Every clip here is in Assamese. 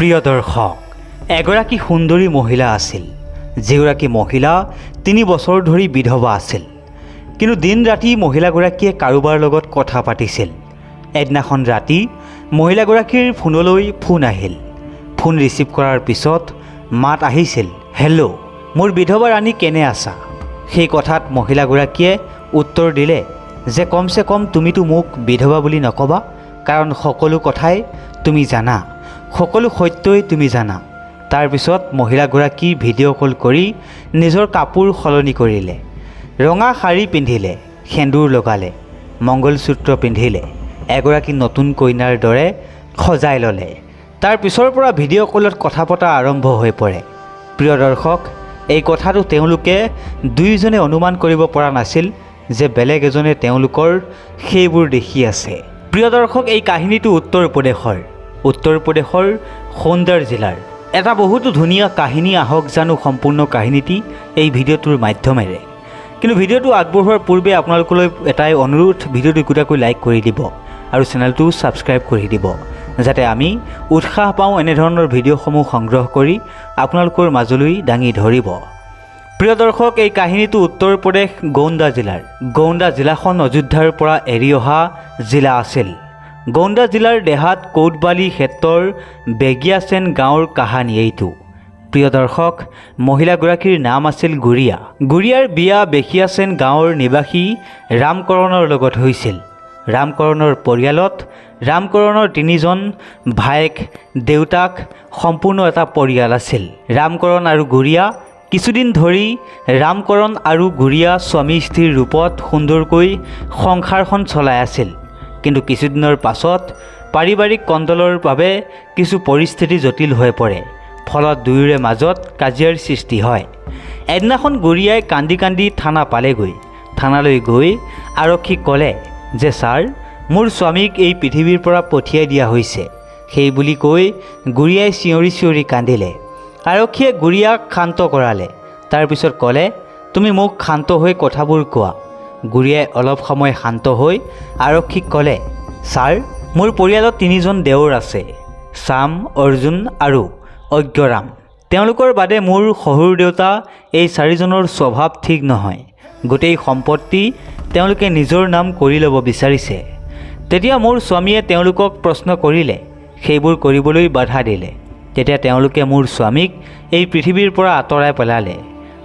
প্ৰিয় দৰ্শক, এগৰাকী সুন্দৰী মহিলা আছিল, যিগৰাকী মহিলা 3 বছৰ ধৰি বিধৱা আছিল। কিন্তু দিন ৰাতি মহিলাগৰাকীয়ে কাৰোবাৰ লগত কথা পাতিছিল। এদিনাখন ৰাতি মহিলাগৰাকীৰ ফোনলৈ ফোন আহিল। ফোন ৰিচিভ কৰাৰ পিছত মাত আহিছিল, হেল্ল', মোৰ বিধৱা ৰাণী কেনে আছা? সেই কথাত মহিলাগৰাকীয়ে উত্তৰ দিলে যে কমচে কম তুমিতো মোক বিধৱা বুলি নকবা, কাৰণ সকলো কথাই তুমি জানা, সকলো সত্যই তুমি জানা। তাৰপিছত মহিলাগৰাকী ভিডিঅ' কল কৰি নিজৰ কাপোৰ সলনি কৰিলে, ৰঙা শাৰী পিন্ধিলে, সেন্দুৰ লগালে, মংগলসূত্ৰ পিন্ধিলে, এগৰাকী নতুন কইনাৰ দৰে সজাই ল'লে। তাৰ পিছৰ পৰা ভিডিঅ' কলত কথা পতা আৰম্ভ হৈ পৰে। প্ৰিয় দৰ্শক, এই কথাটো তেওঁলোকে দুয়োজনে অনুমান কৰিব পৰা নাছিল যে বেলেগ এজনে তেওঁলোকৰ সেইবোৰ দেখি আছে। প্ৰিয় দৰ্শক, এই কাহিনীটো উত্তৰ প্ৰদেশৰ সৌন্দৰ জিলাৰ এটা বহুতো ধুনীয়া কাহিনী। আহক জানো সম্পূৰ্ণ কাহিনীটি এই ভিডিঅ'টোৰ মাধ্যমেৰে। কিন্তু ভিডিঅ'টো আগবঢ়োৱাৰ পূৰ্বে আপোনালোকলৈ এটাই অনুৰোধ, ভিডিঅ'টো একোটাকৈ লাইক কৰি দিব আৰু চেনেলটো ছাবস্ক্ৰাইব কৰি দিব, যাতে আমি উৎসাহ পাওঁ এনেধৰণৰ ভিডিঅ'সমূহ সংগ্ৰহ কৰি আপোনালোকৰ মাজলৈ দাঙি ধৰিব। প্ৰিয় দৰ্শক, এই কাহিনীটো উত্তৰ প্ৰদেশ গৌণ্ডা জিলাখন অযোধ্যাৰ পৰা এৰি অহা জিলা আছিল। গৌণ্ডা জিলাৰ দেহাত কৌটবালি ক্ষেত্ৰৰ বেগিয়াচেন গাঁৱৰ কাহানী এইটো। প্ৰিয় দৰ্শক, মহিলাগৰাকীৰ নাম আছিল গুৰিয়া। গুৰিয়াৰ বিয়া বেগিয়াচেন গাঁৱৰ নিবাসী ৰামকৰণৰ লগত হৈছিল। ৰামকৰণৰ পৰিয়ালত ৰামকৰণৰ 3জন ভায়েক, দেউতাক, সম্পূৰ্ণ এটা পৰিয়াল আছিল। ৰামকৰণ আৰু গুৰিয়া কিছুদিন ধৰি ৰামকৰণ আৰু গুৰিয়া স্বামী স্ত্ৰীৰ ৰূপত সুন্দৰকৈ সংসাৰখন চলাই আছিল। কিন্তু কিছুদিনৰ পাছত পাৰিবাৰিক কণ্ডলৰ বাবে কিছু পৰিস্থিতি জটিল হৈ পৰে, ফলত দুয়োৰে মাজত কাজিয়াৰ সৃষ্টি হয়। এদিনাখন গুৰিয়াই কান্দি কান্দি থানা পালেগৈ। থানালৈ গৈ আৰক্ষীক ক'লে যে ছাৰ, মোৰ স্বামীক এই পৃথিৱীৰ পৰা পঠিয়াই দিয়া হৈছে। সেই বুলি কৈ গুৰিয়াই চিঞৰি চিঞৰি কান্দিলে। আৰক্ষীয়ে গুৰিয়াক শান্ত কৰালে। তাৰপিছত ক'লে, তুমি মোক শান্ত হৈ কথাবোৰ কোৱা। গুৰিয়াই অলপ সময় শান্ত হৈ আৰক্ষীক ক'লে, ছাৰ, মোৰ পৰিয়ালত 3জন দেৱৰ আছে, শ্যাম, অৰ্জুন আৰু অজ্ঞৰাম। তেওঁলোকৰ বাদে মোৰ শহুৰ দেউতা এই 4জনৰ স্বভাৱ ঠিক নহয়। গোটেই সম্পত্তি তেওঁলোকে নিজৰ নাম কৰি ল'ব বিচাৰিছে। তেতিয়া মোৰ স্বামীয়ে তেওঁলোকক প্ৰশ্ন কৰিলে, সেইবোৰ কৰিবলৈ বাধা দিলে। তেতিয়া তেওঁলোকে মোৰ স্বামীক এই পৃথিৱীৰ পৰা আঁতৰাই পেলালে।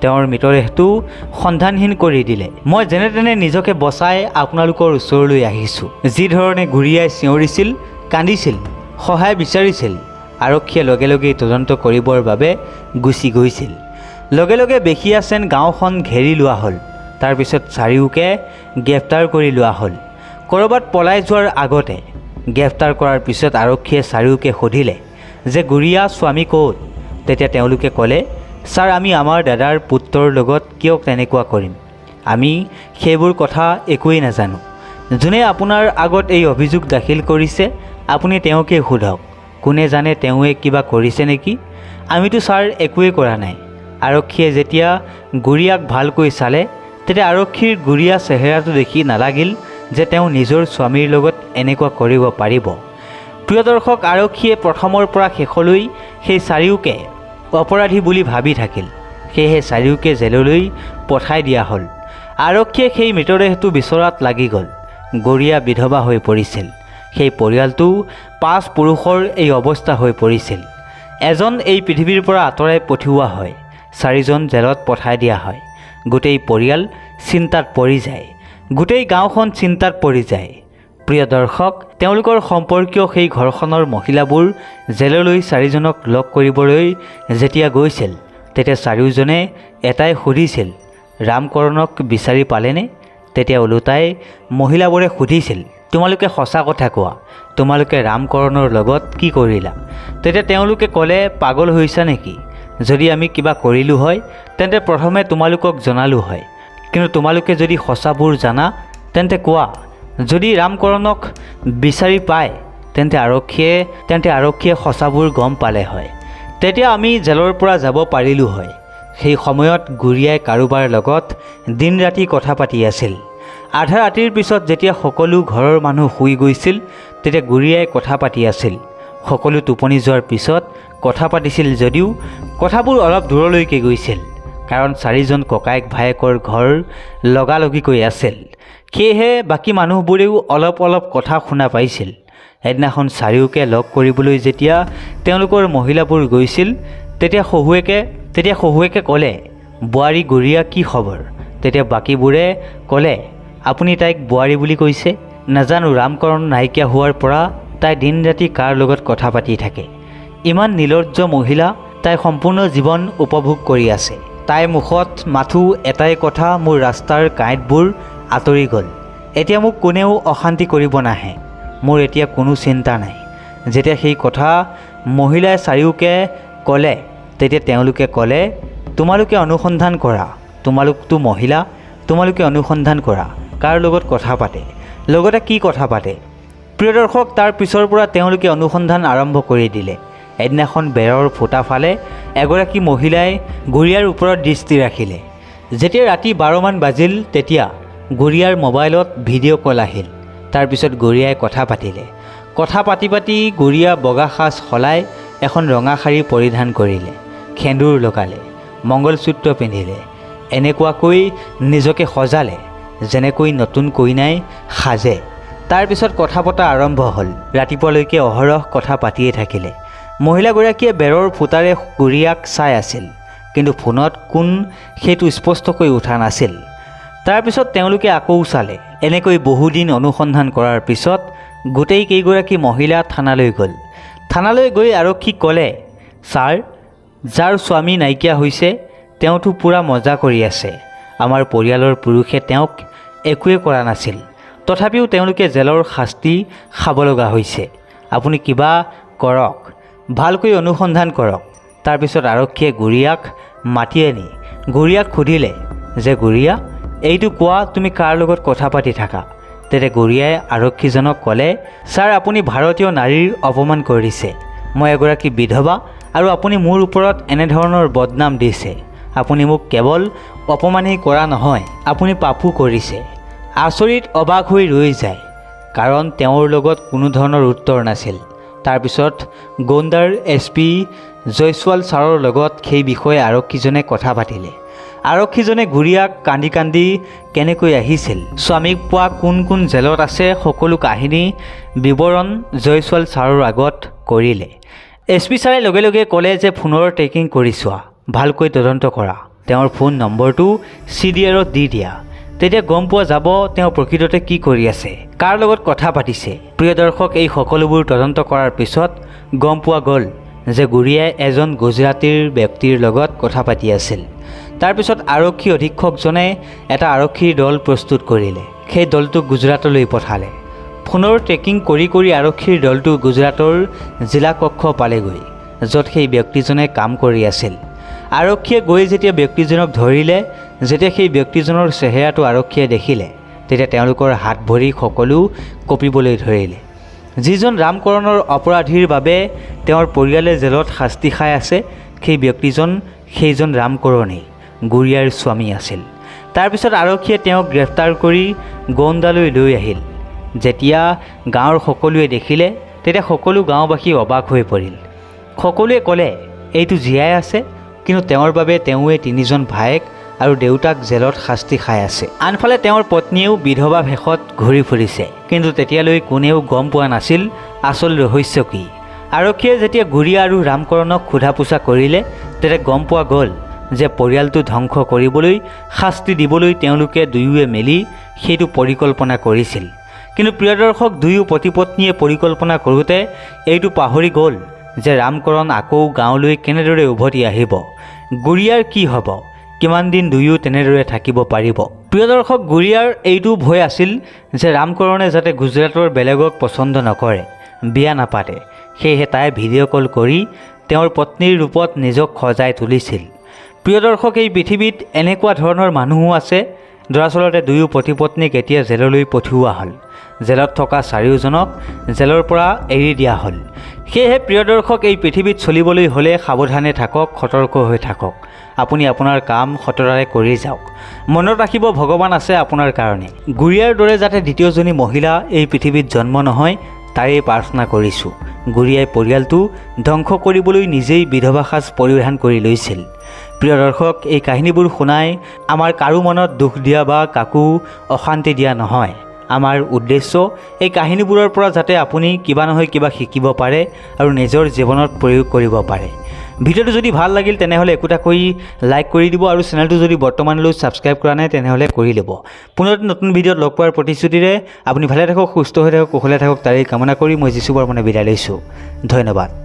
তেওঁৰ মৃতদেহটো সন্ধানহীন কৰি দিলে। মই যেনে তেনে নিজকে বচাই আপোনালোকৰ ওচৰলৈ আহিছোঁ। যি ধৰণে গুৰিয়াই চিঞৰিছিল, কান্দিছিল, সহায় বিচাৰিছিল, আৰক্ষীয়ে লগে লগেই তদন্ত কৰিবৰ বাবে গুচি গৈছিল। লগে লগে বেগিয়াচেন গাঁওখন ঘেৰি লোৱা হ'ল। তাৰপিছত চাৰিওকে গ্ৰেপ্তাৰ কৰি লোৱা হ'ল। ক'ৰবাত পলাই যোৱাৰ আগতে গ্ৰেপ্তাৰ কৰাৰ পিছত আৰক্ষীয়ে চাৰিওকে সুধিলে যে গুৰিয়া স্বামী ক'ত? তেতিয়া তেওঁলোকে ক'লে, ছাৰ, আমি আমাৰ দাদাৰ পুত্ৰৰ লগত কিয় তেনেকুৱা কৰিম? আমি সেইবোৰ কথা একোৱেই নাজানো। যোনে আপোনাৰ আগত এই অভিযোগ দাখিল কৰিছে, আপুনি তেওঁকে সোধক। কোনে জানে তেওঁৱে কিবা কৰিছে নেকি? আমিতো ছাৰ একোৱেই কৰা নাই। আৰক্ষীয়ে যেতিয়া গুৰিয়াক ভালকৈ চালে, তেতিয়া আৰক্ষীৰ গুৰিয়া চেহেৰাটো দেখি নালাগিল যে তেওঁ নিজৰ স্বামীৰ লগত এনেকুৱা কৰিব পাৰিব। প্ৰিয় দৰ্শক, আৰক্ষীয়ে প্ৰথমৰ পৰা শেষলৈ সেই চাৰিওকে অপৰাধী বুলি ভাবি থাকিল। সেয়েহে চাৰিওকে জেললৈ পঠাই দিয়া হ'ল। আৰক্ষীয়ে সেই মৃতদেহটো বিচৰাত লাগি গ'ল। গুৰিয়া বিধৱা হৈ পৰিছিল। সেই পৰিয়ালটো 5 পুৰুষৰ এই অৱস্থা হৈ পৰিছিল। এজন এই পৃথিৱীৰ পৰা আঁতৰাই পঠিওৱা হয়, 4জন জেলত পঠাই দিয়া হয়। গোটেই পৰিয়াল চিন্তাত পৰি যায়, গোটেই গাঁওখন চিন্তাত পৰি যায়। প্ৰিয় দৰ্শক, তেওঁলোকৰ সম্পৰ্কীয় সেই ঘৰখনৰ মহিলাবোৰ জেললৈ 4জনক লগ কৰিবলৈ যেতিয়া গৈছিল, তেতিয়া 4জনে এটাই সুধিছিল, ৰামকৰণক বিচাৰি পালেনে? তেতিয়া ওলোটাই মহিলাবোৰে সুধিছিল, তোমালোকে সঁচা কথা কোৱা, তোমালোকে ৰামকৰণৰ লগত কি কৰিলা? তেতিয়া তেওঁলোকে ক'লে, পাগল হৈছা নেকি? যদি আমি কিবা কৰিলোঁ হয় তেন্তে প্ৰথমে তোমালোকক জনালোঁ হয়। কিন্তু তোমালোকে যদি সঁচাবোৰ জানা তেন্তে কোৱা। যদি ৰামকৰণক বিচাৰি পায় তেন্তে আৰক্ষীয়ে সঁচাবোৰ গম পালে হয়। তেতিয়া আমি জেলৰ পৰা যাব পাৰিলোঁ হয়। সেই সময়ত গুৰিয়াই কাৰোবাৰ লগত দিন ৰাতি কথা পাতি আছিল। আধা ৰাতিৰ পিছত যেতিয়া সকলো ঘৰৰ মানুহ শুই গৈছিল, তেতিয়া গুৰিয়াই কথা পাতি আছিল। সকলো টোপনি যোৱাৰ পিছত কথা পাতিছিল যদিও কথাবোৰ অলপ দূৰলৈকে গৈছিল, কাৰণ চাৰিজন ককায়েক ভায়েকৰ ঘৰ লগালগিকৈ আছিল। সেয়েহে বাকী মানুহবোৰেও অলপ অলপ কথা শুনা পাইছিল। এদিনাখন চাৰিওকে লগ কৰিবলৈ যেতিয়া তেওঁলোকৰ মহিলাবোৰ গৈছিল, তেতিয়া শহুৱেকে ক'লে, বোৱাৰী গুৰিয়া কি খবৰ? তেতিয়া বাকীবোৰে ক'লে, আপুনি তাইক বোৱাৰী বুলি কৈছে? নাজানো, ৰামকৰণ নাইকিয়া হোৱাৰ পৰা তাই দিন ৰাতি কাৰ লগত কথা পাতি থাকে। ইমান নিৰ্লজ্জ মহিলা, তাই সম্পূৰ্ণ জীৱন উপভোগ কৰি আছে। তাইৰ মুখত মাথো এটাই কথা, মোৰ ৰাস্তাৰ কাঁইটবোৰ আঁতৰি গ'ল। এতিয়া মোক কোনেও অশান্তি কৰিব নাহে। মোৰ এতিয়া কোনো চিন্তা নাই। যেতিয়া সেই কথা মহিলাই চাৰিওকে ক'লে, তেতিয়া তেওঁলোকে ক'লে, তোমালোকে অনুসন্ধান কৰা, তোমালোকতো মহিলা, তোমালোকে অনুসন্ধান কৰা কাৰ লগত কথা পাতে, লগতে কি কথা পাতে। প্ৰিয় দৰ্শক, তাৰ পিছৰ পৰা তেওঁলোকে অনুসন্ধান আৰম্ভ কৰি দিলে। এদিনাখন বেৰৰ ফুটা ফালে এগৰাকী মহিলাই গুৰিয়াৰ ওপৰত দৃষ্টি ৰাখিলে। যেতিয়া ৰাতি 12 মান বাজিল, তেতিয়া গুৰিয়াৰ মোবাইলত ভিডিঅ' কল আহিল। তাৰপিছত গুৰিয়াই কথা পাতিলে। কথা পাতি পাতি গুৰিয়া বগা সাজ সলাই এখন ৰঙা শাৰী পৰিধান কৰিলে, সেন্দুৰ লগালে, মংগলসূত্ৰ পিন্ধিলে। এনেকুৱাকৈ নিজকে সজালে যেনেকৈ নতুন কইনাই সাজে। তাৰপিছত কথা পতা আৰম্ভ হ'ল। ৰাতিপুৱালৈকে অহৰহ কথা পাতিয়ে থাকিলে। মহিলাগৰাকীয়ে বেৰৰ ফুটাৰে গুৰিয়াক চাই আছিল, কিন্তু ফোনত কোন সেইটো স্পষ্টকৈ উঠা নাছিল। তাৰপিছত তেওঁলোকে আকৌ চালে। এনেকৈ বহুদিন অনুসন্ধান কৰাৰ পিছত গোটেই কেইগৰাকী মহিলা থানালৈ গ'ল। থানালৈ গৈ আৰক্ষীক ক'লে, ছাৰ, যাৰ স্বামী নাইকিয়া হৈছে তেওঁতো পূৰা মজা কৰি আছে। আমাৰ পৰিয়ালৰ পুৰুষে তেওঁক একোৱে কৰা নাছিল, তথাপিও তেওঁলোকে জেলৰ শাস্তি খাব লগা হৈছে। আপুনি কিবা কৰক, ভালকৈ অনুসন্ধান কৰক। তাৰপিছত আৰক্ষীয়ে গুৰিয়াক মাতি আনি গুৰিয়াক সুধিলে যে, গুৰিয়া, এইটো কোৱা, তুমি কাৰ লগত কথা পাতি থাকা? তেতিয়া গুৰিয়াই আৰক্ষীজনক ক'লে, ছাৰ, আপুনি ভাৰতীয় নাৰীৰ অপমান কৰিছে। মই এগৰাকী বিধৱা আৰু আপুনি মোৰ ওপৰত এনেধৰণৰ বদনাম দিছে। আপুনি মোক কেৱল অপমানেই কৰা নহয়, আপুনি পাপো কৰিছে। আচৰিত অবাক হৈ ৰৈ যায়, কাৰণ তেওঁৰ লগত কোনো ধৰণৰ উত্তৰ নাছিল। তাৰপিছত গোণ্ডাৰ SP জয়ছোৱাল ছাৰৰ লগত সেই বিষয়ে আৰক্ষীজনে কথা পাতিলে। আৰক্ষীজনে গুৰিয়াক কান্দি কান্দি কেনেকৈ আহিছিল, স্বামীক পোৱা কোন কোন জেলত আছে, সকলো কাহিনী বিৱৰণ জয়ছোৱাল ছাৰৰ আগত কৰিলে। SP ছাৰে লগে লগে ক'লে যে, ফোনৰ ট্ৰেকিং কৰি চোৱা, ভালকৈ তদন্ত কৰা, তেওঁৰ ফোন নম্বৰটো CDRত দি দিয়া। তেতিয়া গম পোৱা যাব তেওঁ প্ৰকৃততে কি কৰি আছে, কাৰ লগত কথা পাতিছে। প্ৰিয় দৰ্শক, এই সকলোবোৰ তদন্ত কৰাৰ পিছত গম পোৱা গ'ল যে গুৰিয়াই এজন গুজৰাটীৰ ব্যক্তিৰ লগত কথা পাতি আছিল। তাৰপিছত আৰক্ষী অধীক্ষকজনে এটা আৰক্ষীৰ দল প্ৰস্তুত কৰিলে। সেই দলটোক গুজৰাটলৈ পঠালে। ফোনৰ ট্ৰেকিং কৰি কৰি আৰক্ষীৰ দলটো গুজৰাটৰ জিলা কক্ষ পালেগৈ, য'ত সেই ব্যক্তিজনে কাম কৰি আছিল। আৰক্ষীয়ে গৈ যেতিয়া ব্যক্তিজনক ধৰিলে, যেতিয়া সেই ব্যক্তিজনৰ চেহেৰাটো আৰক্ষীয়ে দেখিলে, তেতিয়া তেওঁলোকৰ হাত ভৰি সকলো কঁপিবলৈ ধৰিলে। যিজন ৰামকৰণৰ অপৰাধীৰ বাবে তেওঁৰ পৰিয়ালে জেলত শাস্তি খাই আছে, সেই ব্যক্তিজন সেইজন ৰামকৰণেই গুৰিয়াৰ স্বামী আছিল। তাৰপিছত আৰক্ষীয়ে তেওঁক গ্ৰেপ্তাৰ কৰি গোণ্ডালৈ লৈ আহিল। যেতিয়া গাঁৱৰ সকলোৱে দেখিলে, তেতিয়া সকলো গাঁওবাসী অবাক হৈ পৰিল। সকলোৱে ক'লে, এইটো জীয়াই আছে, কিন্তু তেওঁৰ বাবে তেওঁৱে 3জন ভায়েক আৰু দেউতাক জেলত শাস্তি খাই আছে। আনফালে তেওঁৰ পত্নীয়েও বিধৱা ভেষত ঘূৰি ফুৰিছে। কিন্তু তেতিয়ালৈ কোনেও গম পোৱা নাছিল আচল ৰহস্য কি। আৰক্ষীয়ে যেতিয়া গুৰিয়া আৰু ৰামকৰণক সোধা পোছা কৰিলে, তেতিয়া গম পোৱা গ'ল যে পৰিয়ালটো ধ্বংস কৰিবলৈ, শাস্তি দিবলৈ তেওঁলোকে দুয়োৱে মিলি সেইটো পৰিকল্পনা কৰিছিল। কিন্তু প্ৰিয় দৰ্শক, দুয়ো পতি পত্নীয়ে পৰিকল্পনা কৰোঁতে এইটো পাহৰি গ'ল যে ৰামকৰণ আকৌ গাঁৱলৈ কেনেদৰে উভতি আহিব, গুৰিয়াৰ কি হ'ব, কিমান দিন দুয়ো তেনেদৰে থাকিব পাৰিব। প্ৰিয় দৰ্শক, গুৰিয়াৰ এইটো ভয় আছিল যে ৰামকৰণে যাতে গুজৰাটৰ বেলেগক পচন্দ নকৰে, বিয়া নাপাতে। সেয়েহে তাই ভিডিঅ' কল কৰি তেওঁৰ পত্নীৰ ৰূপত নিজক সজাই তুলিছিল। প্ৰিয় দৰ্শক, এই পৃথিৱীত এনেকুৱা ধৰণৰ মানুহো আছে। দৰাচলতে দুয়ো পতি পত্নীক এতিয়া জেললৈ পঠিওৱা হ'ল। জেলত থকা 4জনক জেলৰ পৰা এৰি দিয়া হ'ল। সেয়েহে প্ৰিয় দৰ্শক, এই পৃথিৱীত চলিবলৈ হ'লে সাৱধানে থাকক, সতৰ্ক হৈ থাকক। আপুনি আপোনাৰ কাম সততাৰে কৰি যাওক। মনত ৰাখিব, ভগৱান আছে আপোনাৰ কাৰণে। গুৰিয়াৰ দৰে যাতে দ্বিতীয়জনী মহিলা এই পৃথিৱীত জন্ম নহয় তাৰেই প্ৰাৰ্থনা কৰিছোঁ। গুৰিয়াই পৰিয়ালটো ধ্বংস কৰিবলৈ নিজেই বিধৱা সাজ পৰিধান কৰি লৈছিল। প্ৰিয় দৰ্শক, এই কাহিনীবোৰ শুনাই আমাৰ কাৰো মনত দুখ দিয়া বা কাকো অশান্তি দিয়া নহয়। আমাৰ উদ্দেশ্য এই কাহিনীবোৰৰ পৰা যাতে আপুনি কিবা নহয় কিবা শিকিব পাৰে আৰু নিজৰ জীৱনত প্ৰয়োগ কৰিব পাৰে। ভিডিঅ'টো যদি ভাল লাগিল তেনেহ'লে একোটাকৈ লাইক কৰি দিব আৰু চেনেলটো যদি বৰ্তমানলৈ ছাবস্ক্ৰাইব কৰা নাই তেনেহ'লে কৰি ল'ব। পুনৰ নতুন ভিডিঅ'ত লগ পোৱাৰ প্ৰতিশ্ৰুতিৰে আপুনি ভালে থাকক, সুস্থ হৈ থাকক, কুশলে থাকক তাৰেই কামনা কৰি মই যিচু বৰ্মনে বিদায় লৈছোঁ। ধন্যবাদ।